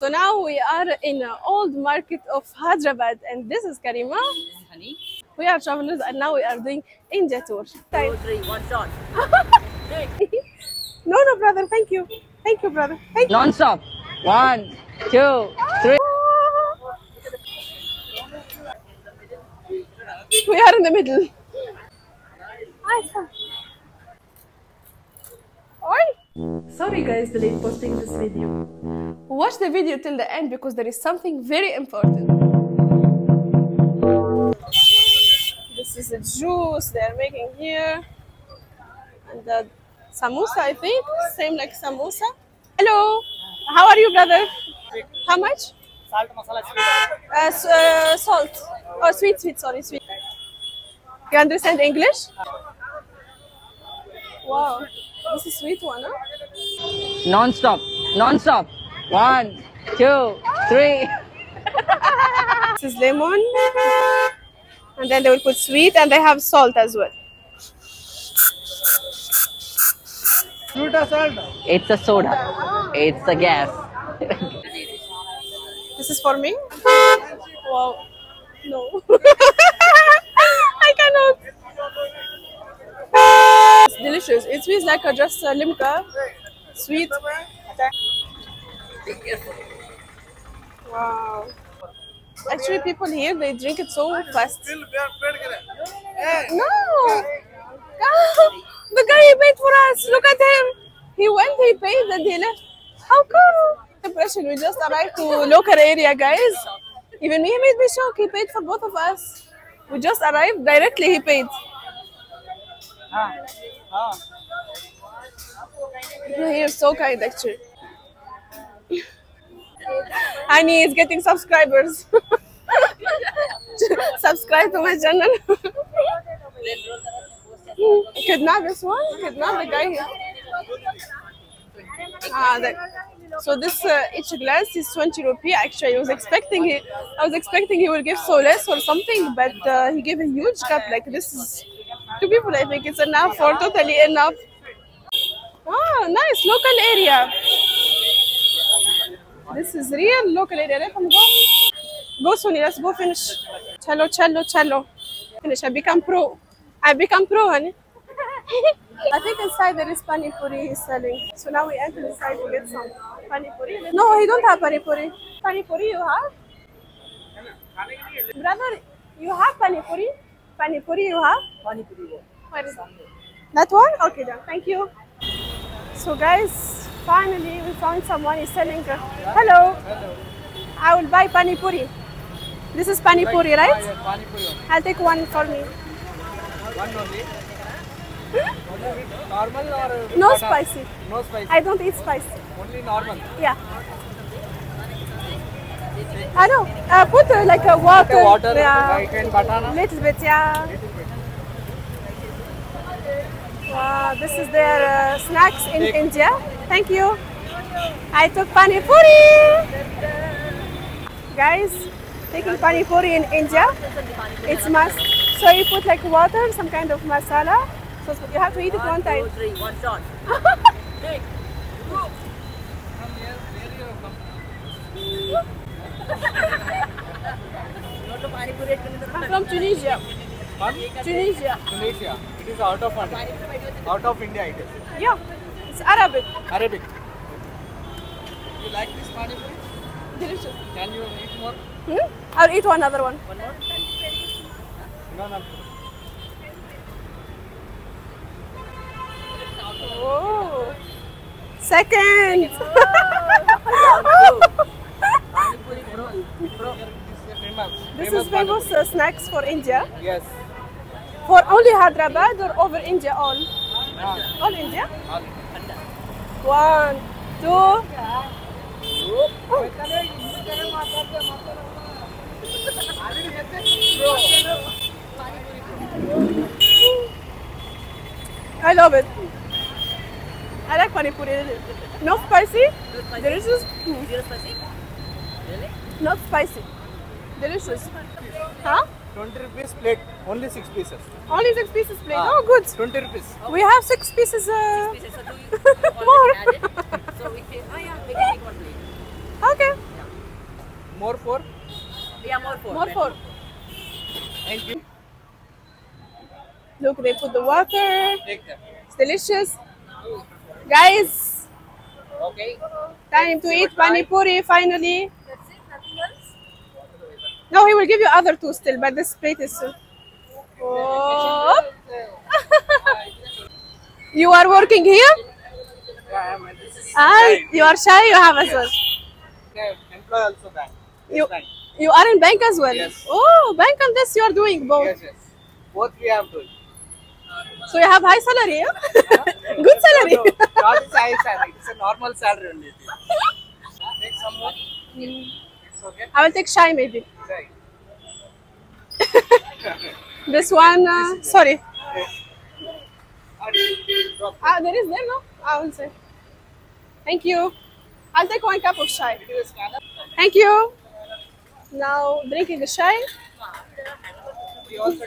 So now we are in the old market of Hyderabad, and this is Karima. Honey. We are travelers, and now we are doing India tour. 2, 3, 1 shot. No, brother, thank you. Thank you, brother. Thank you. Non-stop. 1, 2, 3. We are in the middle. Oi. Sorry guys, delayed posting this video. Watch the video till the end because there is something very important. This is a juice they are making here. And the samosa, I think. Same like samosa. Hello. How are you, brother? How much? Salt masala sweet. Salt. Oh, sweet, sorry, sweet. You understand English? Wow. This is sweet one, huh? Non-stop. Non-stop. 1, 2, 3. This is lemon. And then they will put sweet and they have salt as well. Fruit or salt? It's a soda. It's a gas. This is for me? Wow. No. I cannot. It's delicious. It smells like just limca. Sweet. Wow. Actually, people here, they drink it so fast. No. The guy he paid for us. Look at him. He went, he paid, and he left. How come? Impression. We just arrived to local area, guys. Even me, he made me shock. He paid for both of us. We just arrived directly. He paid. People here are so kind, actually. Hani is getting subscribers. Subscribe to my channel. Kidnap this one. Kidnap the guy here. So this each glass is 20 rupee. Actually, I was expecting he will give so less or something, but he gave a huge cup. Like this is 2 people. I think it's enough for totally enough. Ah, nice local area. This is real local area. Let them go. Go, Sunny. Let's go finish. Cello. Finish. I become pro, honey. I think inside there is pani puri he's selling. So now we enter inside to get some pani puri. No, he don't have pani puri. Pani puri you have? Brother, you have pani puri? Pani puri you have? Pani puri. Where is that? That one? Okay then. Thank you. So guys, finally we found someone is selling. Hello. I will buy pani puri. This is pani puri, right? Pani puri. I'll take one for me. One only. Normal or No spicy. no spicy? I don't eat spicy. Only normal. Yeah. I know. Put like a water. Okay, water, Yeah. like and banana. Little bit, yeah. Wow, this is their snacks in India. Thank you. I took pani puri. Guys, taking pani puri in India, it's must. So you put like water, some kind of masala. So you have to eat it one time. 2, 3, 1 shot. I'm from Tunisia. Tunisia. Tunisia. It is out of India. It is Yeah, it's Arabic. Arabic. You like this pani puri? Delicious. Can you eat more? I'll eat another one. One more? No. Oh, second. This is famous snacks for India. Yes. For only Hyderabad or over India all? All India? 1, 2. I love it. I like pani puri. Not spicy. Delicious. Zero spicy? Really? Not spicy. Delicious. Huh? 20 rupees plate. Only 6 pieces. Only 6 pieces plate. Oh, good. 20 rupees. We have 6 pieces. So do you More. add it? So we can, we can make one plate. Okay. More four. Yeah, more four. More four. Thank you. Look, they put the water. Take them. It's delicious. Guys, Okay. time to eat pani puri finally. That's it. Nothing else. No, he will give you other two still, but this plate is. Oh. You are working here? Yeah, I'm. This is. Ah, you are shy. You have as well. Okay, employee also bank. You, Bank. you are in bank as well. Yes. Oh, bank and this you are doing both. Yes, yes. Both we have to. So you have high salary, yeah? Good salary. No, not a high salary. It's a normal salary only. Take some more. It's okay. I will take shy maybe. Right. This one, sorry. Drop. Ah, there is there, no? I will say. Thank you. I'll take one cup of chai. Thank you. Now drinking the chai. We also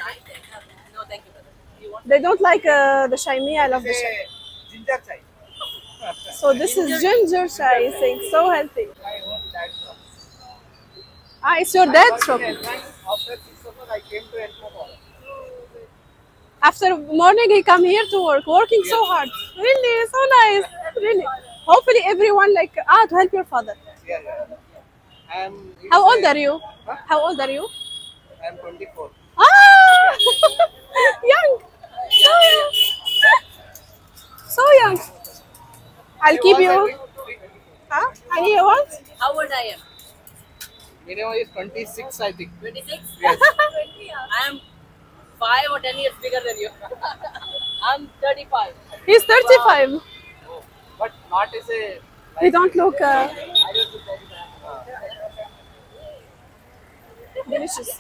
No, thank you, brother. You want? They don't like the chai. Me, I love the chai. say ginger chai. So this is ginger chai. He's saying so healthy. I want that shop. Ah, it's your dad's shop. After 6 o'clock, I came to Elmo. After morning, he come here to work, working so hard. Really, so nice. Really. Hopefully, everyone like to help your father. Yeah, yeah. How old are you? Huh? How old are you? I'm 24. Ah, young. So young. So young. I'll keep you. Huh? And you want? How old I am? Minimum is 26, I think. 26? Yes. 20. I am 5 or 10 years bigger than you. I'm 35. He's 35. But not as a. He don't look I don't look like that. delicious.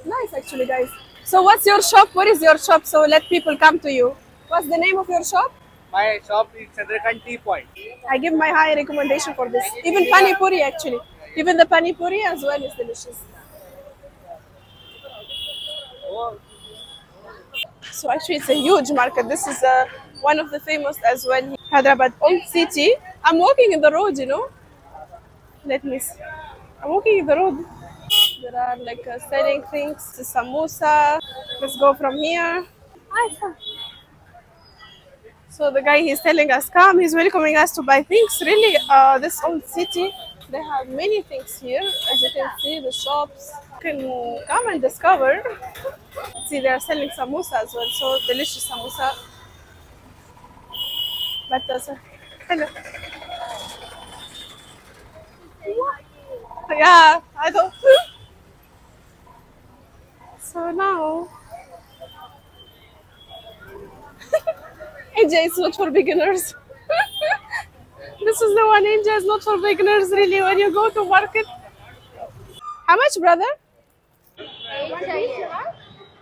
Nice, actually, guys. So, what's your shop? What is your shop? So, let people come to you. What's the name of your shop? My shop is Chandrakant Tea Point. I give my high recommendation for this. Even pani puri, actually. Even the pani puri as well is delicious. So actually, it's a huge market. This is one of the famous as well. Hyderabad Old City. I'm walking in the road, you know. Let me see. I'm walking in the road. There are like selling things. Samosa. Let's go from here. Hi, sir. So the guy he's telling us, come, he's welcoming us to buy things. Really, this old city, they have many things here. As you can see, the shops. You can come and discover. See, they are selling samosa as well. So delicious samosa. But hello. Yeah, I don't. So now. AJ is not for beginners. This is the one. AJ is not for beginners, really. When you go to market, how much, brother?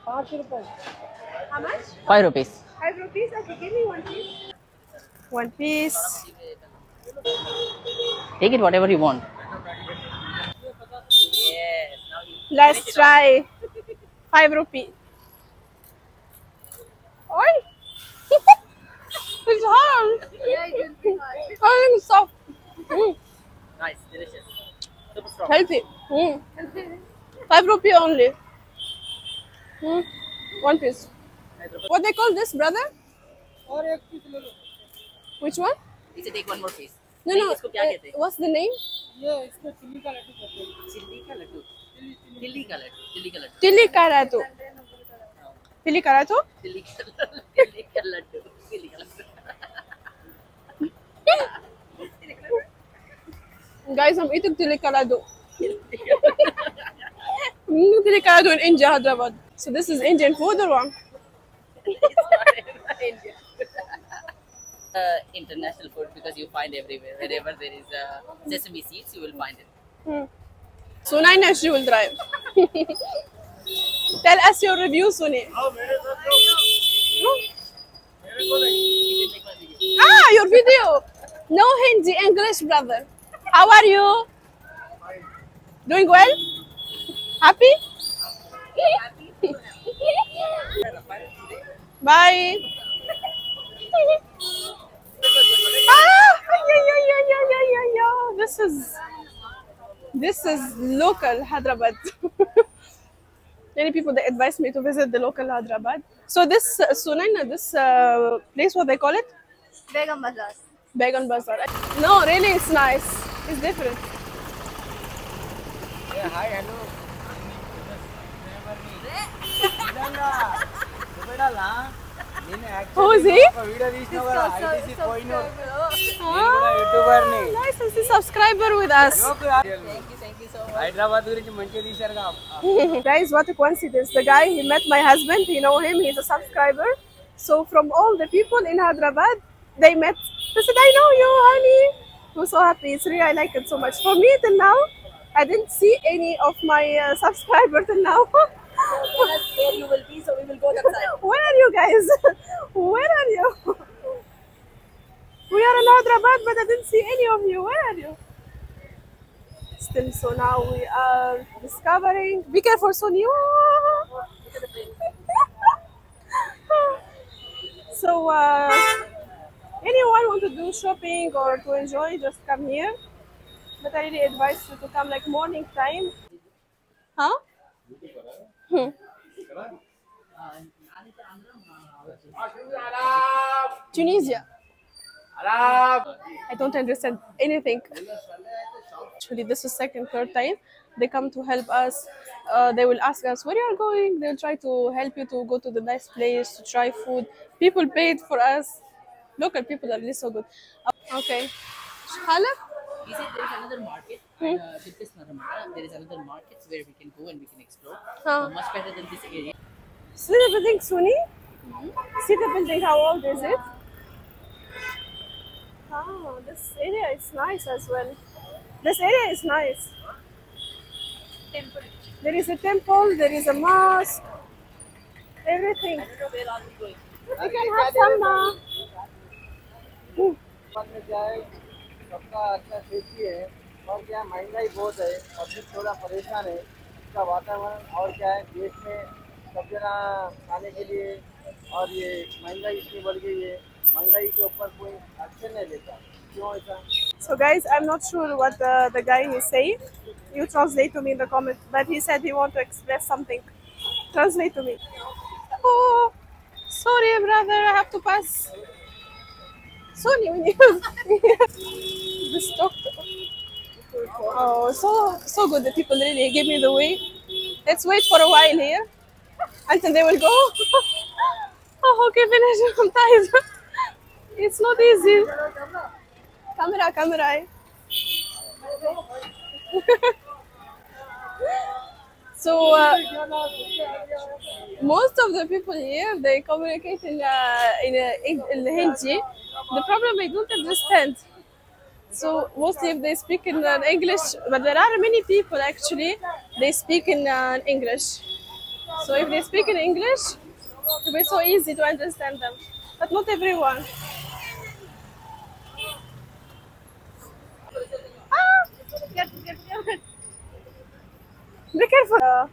How much? 5 rupees. 5 rupees. Okay, give me 1 piece. 1 piece. Take it whatever you want. Yes. Now you. Let's try. 5 rupees. Oi! It's hard. Yeah, it will be hard. Oh, it's soft. Mm. Nice, delicious. Super strong. Healthy. 5 rupees only. 1 piece. What they call this, brother? Which one? He said take one more piece. No, no. इसको क्या कहते हैं? What's the name? Chilli का लड्डू. दिल्ली का लड्डू. दिल्ली का Laddu. Tilli Karatu. Tilli Karatu? Delhi का लड्डू. दिल्ली का लड्डू. दिल्ली का Laddu. Guys, I'm eating Tilli Karatu. Tilli Karatu in India, Hyderabad. So this is Indian food or what? International food because you find everywhere. Wherever there is sesame seeds, you will find it. So Nainash, you will drive. Tell us your review, Suni. Ah, your video. No Hindi, English, brother. How are you? Doing well? Happy? Bye. Ah, yeah. This is This is local Hyderabad. Many people they advise me to visit the local Hyderabad. So this Sunaina, this place, what they call it? Begum Bazaar. Began Bazaar. No, really, it's nice. It's different. Yeah, hi, hello. Who is he? Nice to see subscriber with us. Thank you so much. Hyderabad గురించి మంచిగా తీశారుగా. Guys, what a coincidence. The guy, he met my husband. You know him. He's a subscriber. So from all the people in Hyderabad, they met. They said, I know you, honey. I was so happy. It's really, I like it so much. For me, till now, I didn't see any of my subscribers till now. Where you will be, so we will go that side. Where are you guys? Where are you? We are in Hyderabad, but I didn't see any of you. Where are you? Still, so now we are discovering. Be careful, Sonia. So, anyone want to do shopping or to enjoy, just come here. But I really advise you to come like morning time. Huh? Tunisia. I don't understand anything. Actually, this is second, third time they come to help us. They will ask us where you are going. They'll try to help you to go to the nice place to try food. People paid for us. Local people are really so good. Okay. Halak? He said there is another market. With this Naramata, there is another market where we can go and we can explore. Huh. Much better than this area. See the building, Suni? See the building, how old is it? Oh, this area is nice as well. This area is nice. Temple. There is a temple, there is a mosque, everything. I don't know where are we going. We can have some. में क्या है सबका अच्छा safety है और क्या है महंगाई बहुत है पब्लिक थोड़ा परेशान है इसका वातावरण और क्या है देश में सब जना खाने के लिए और ये महंगाई इतनी बढ़ गई है महंगाई के ऊपर कोई एक्शन नहीं लेता क्यों ऐसा. So guys, I'm not sure what the guy is saying. You translate to me in the comment. But he said he want to express something. Translate to me. Oh, sorry, brother. I have to pass. Sorry, when you this doctor. Oh, so good. The people really give me the way. Let's wait for a while here until they will go. Oh, okay, finish. I'm tired. It's not easy. Camera. So most of the people here they communicate in Hindi. The problem I don't understand. So mostly if they speak in English, but there are many people actually they speak in English. So if they speak in English, it will be so easy to understand them. But not everyone. Get. Be careful.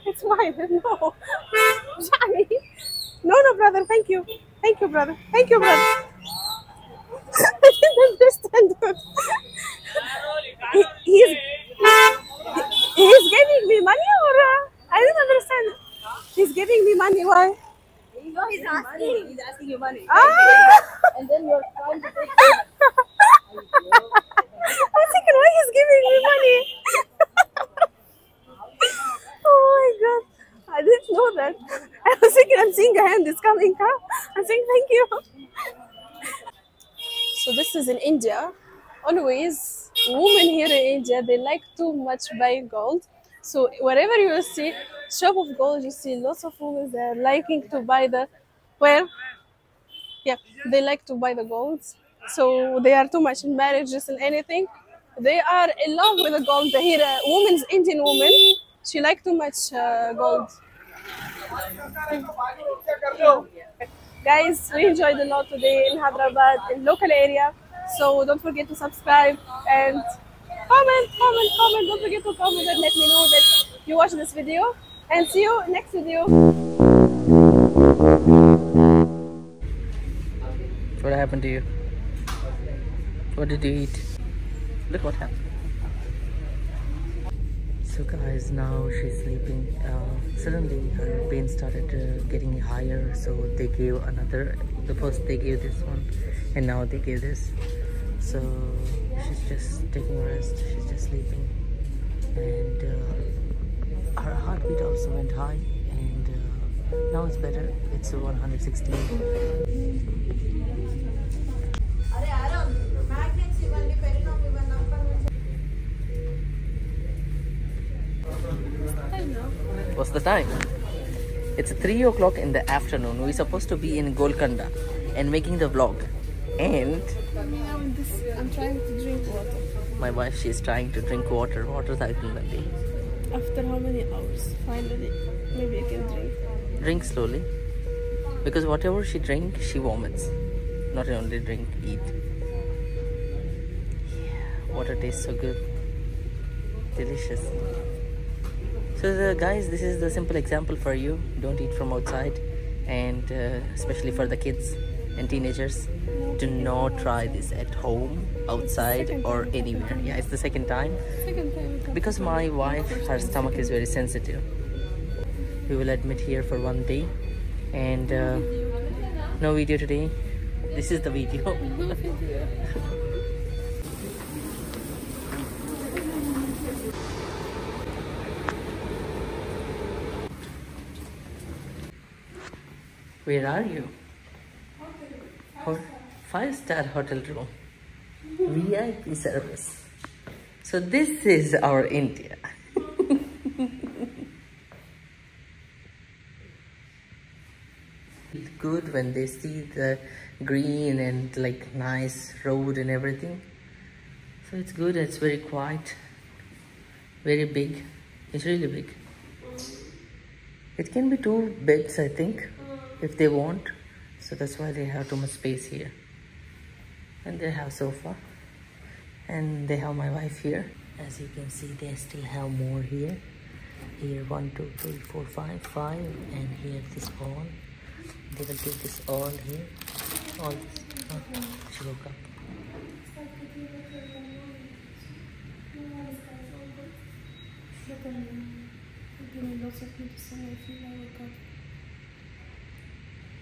It's mine. No. Shani. No, brother. Thank you. Thank you, brother. Thank you, brother. I didn't understand. He's giving me money or I didn't understand. He's giving me money. Why? No, he's asking. He's asking you money. Ah! And then you're trying to take payment. I was thinking, why he's giving me money? Oh my god, I didn't know that. I was thinking, I'm seeing a hand is coming, huh? I'm saying thank you. So this is in India. Always, women here in India, they like too much buying gold. So wherever you will see shop of gold, you see lots of women there liking to buy the, they like to buy the golds. So they are too much in marriages and anything. They are in love with the gold. Here, a woman's Indian woman, she like too much gold. Guys, we enjoyed a lot today in Hyderabad, in local area. So don't forget to subscribe and comment. Don't forget to comment and let me know that you watched this video. And see you next video. What happened to you? What did you eat? Look what happened. So guys, now she's sleeping. Suddenly her pain started getting higher, so they gave another. The first they gave this one, and now they gave this. So she's just taking rest. She's just sleeping, and her heartbeat also went high, and now it's better. It's 116. What's the time? It's 3 o'clock in the afternoon. We're supposed to be in Golconda and making the vlog. And I'm trying to drink water. my wife, she's trying to drink water. Water thaikunnandi. After how many hours? Finally, maybe I can drink. Drink slowly. Because whatever she drinks, she vomits. Not only drink, eat. Yeah, water tastes so good. Delicious. So guys, this is the simple example for you. Don't eat from outside, and especially for the kids and teenagers, do not try this at home, outside, or anywhere. Yeah, it's the second time. Because my wife, her stomach is very sensitive. We will admit here for 1 day, and no video today. This is the video. Where are you? 5-star hotel room. VIP service. So this is our India. Good when they see the green and like nice road and everything. So it's good. It's very quiet. Very big. It's really big. It can be 2 beds, I think, if they want. So that's why they have too much space here. And they have sofa. And they have my wife here. As you can see, they still have more here. Here 1, 2, 3, 4, 5, 5. And here this all. They will take this all here. All this. Oh, she woke up.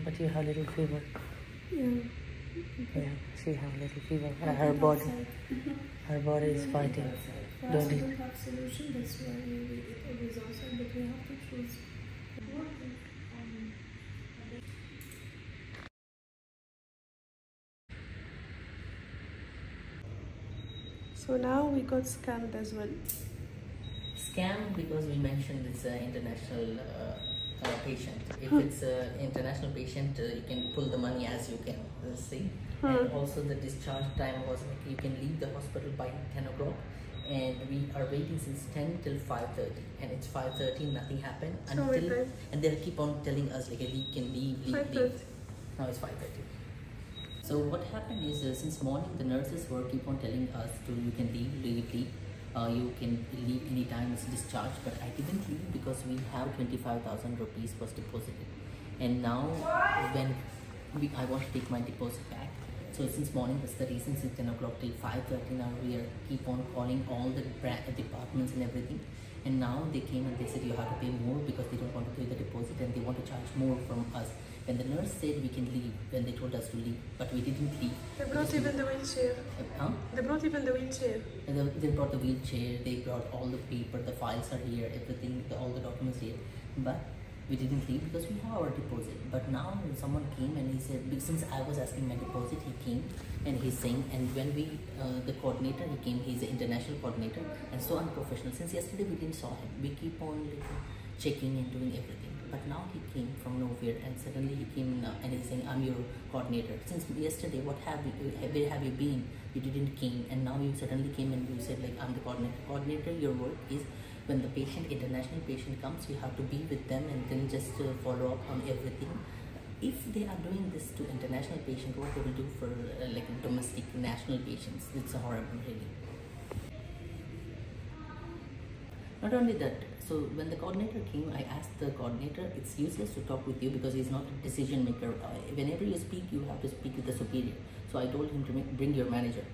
But you have a little fever. Yeah. Yeah, she has a little fever. Her body is fighting. Don't eat. Don't have solution. That's why we eat always outside, but we have to choose. So now we got scammed as well. Scam because we mentioned it's an international patient. If it's an international patient, you can pull the money as you can see. And also the discharge time was like you can leave the hospital by 10 o'clock, and we are waiting since 10 till 5:30, and it's 5:30, nothing happened until, and they keep on telling us like we can leave. Now it's 5:30. So what happened is since morning the nurses were keep on telling us to you can leave. You can leave anytime it's discharged, but I didn't leave because we have 25,000 rupees was deposited, and now when I want to take my deposit back. So since morning, that's the reason, since 10 o'clock till 5:30 now we are keep on calling all the departments and everything, and now they came and they said you have to pay more because they don't want to pay the deposit and they want to charge more from us. When the nurse said we can leave, when they told us to leave, but we didn't leave. They brought even the wheelchair. They brought even the wheelchair. And they brought the wheelchair, they brought all the paper, the files are here, everything, all the documents here. But we didn't leave because we have our deposit. But now someone came and he said, since I was asking my deposit, he came and he's saying, and when we, the coordinator, he came, he's an international coordinator and so unprofessional. Since yesterday we didn't saw him, we keep on checking and doing everything. But now he came from nowhere and suddenly he came and he's saying, I'm your coordinator. Since yesterday, where have you been? You didn't came, and now you suddenly came and you said like, I'm the coordinator. Coordinator, your work is when the patient, international patient comes, you have to be with them and then just follow up on everything. If they are doing this to international patient, what they will do for like domestic national patients? It's horrible, really. Not only that, so when the coordinator came, I asked the coordinator, it's useless to talk with you because he's not a decision maker. Whenever you speak, you have to speak with the superior. So I told him to bring your manager.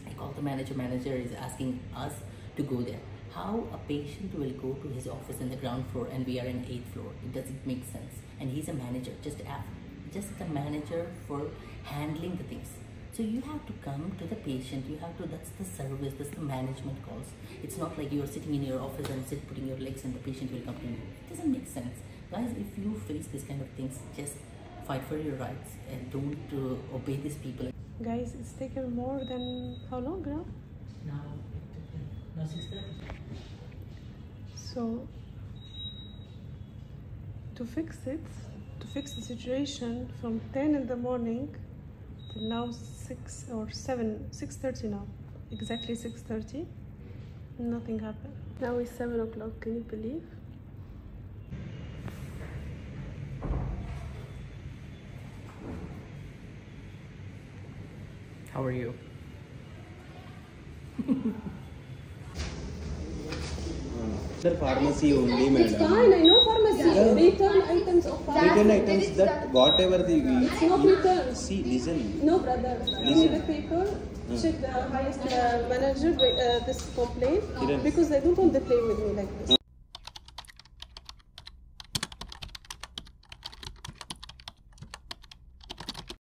I called the manager. Manager is asking us to go there. How a patient will go to his office in the ground floor and we are in 8th floor? It doesn't make sense. And he's a manager, just a manager for handling the things. So you have to come to the patient. You have to. That's the service. That's the management calls. It's not like you are sitting in your office and putting your legs and the patient will come to you. It doesn't make sense, guys. If you face this kind of things, just fight for your rights and don't obey these people. Guys, it's taken more than how long now? Now 6:30. So to fix the situation from 10 in the morning till now 6:30 now, exactly 6:30, nothing happened. Now it's 7 o'clock, can you believe? How are you? Sir, pharmacy only, madam. Fine, I know pharmacy. Return items of pharmacy. Return items that whatever the It's not return. see, listen. No, brother. Listen. The paper. Check the highest manager this complaint Kiran. because I don't want to play with me like this.